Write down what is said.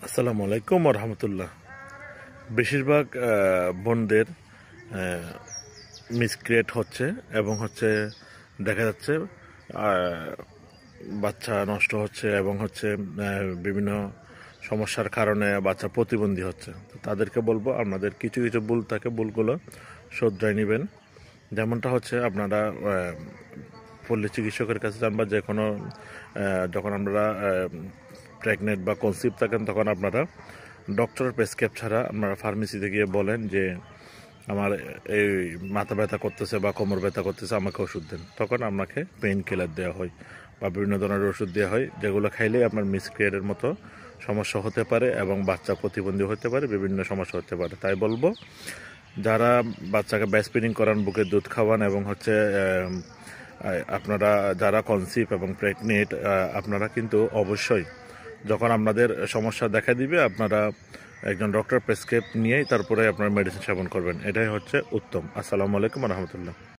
আসসালামু আলাইকুম রহমতুল্লাহ। বেশিরভাগ বোনদের মিসক্রিয়েট হচ্ছে এবং দেখা যাচ্ছে বাচ্চা নষ্ট হচ্ছে এবং বিভিন্ন সমস্যার কারণে বাচ্চা প্রতিবন্ধী হচ্ছে। তো তাদেরকে বলবো আপনাদের কিছু কিছু ভুল থাকে, ভুলগুলো শোধরায় নেবেন। যেমনটা হচ্ছে আপনারা পল্লী চিকিৎসকের কাছে যান বা যে কোনো যখন আপনারা প্রেগনেন্ট বা কনসিভ থাকেন তখন আপনারা ডক্টরের প্রেসক্রাইব ছাড়া আপনারা ফার্মেসিতে গিয়ে বলেন যে আমার এই মাথা ব্যথা করতেছে বা কোমর ব্যথা করতেছে, আমাকে ওষুধ দেন। তখন আপনাকে পেইন কিলার দেওয়া হয় বা বিভিন্ন ধরনের ওষুধ দেওয়া হয়, যেগুলো খাইলেই আপনার মিসক্রিয়েটের মতো সমস্যা হতে পারে এবং বাচ্চা প্রতিবন্ধী হতে পারে, বিভিন্ন সমস্যা হতে পারে। তাই বলবো, যারা বাচ্চাকে ব্রেস্ট ফিডিং করান, বুকের দুধ খাওয়ান এবং আপনারা যারা কনসিভ এবং প্রেগনেন্ট, আপনারা কিন্তু অবশ্যই যখন আপনাদের সমস্যা দেখা দিবে আপনারা একজন ডক্টর প্রেসক্রাইব নিয়েই তারপরে আপনারা মেডিসিন সেবন করবেন। এটাই হচ্ছে উত্তম। আসসালামু আলাইকুম রহমতুল্লাহ।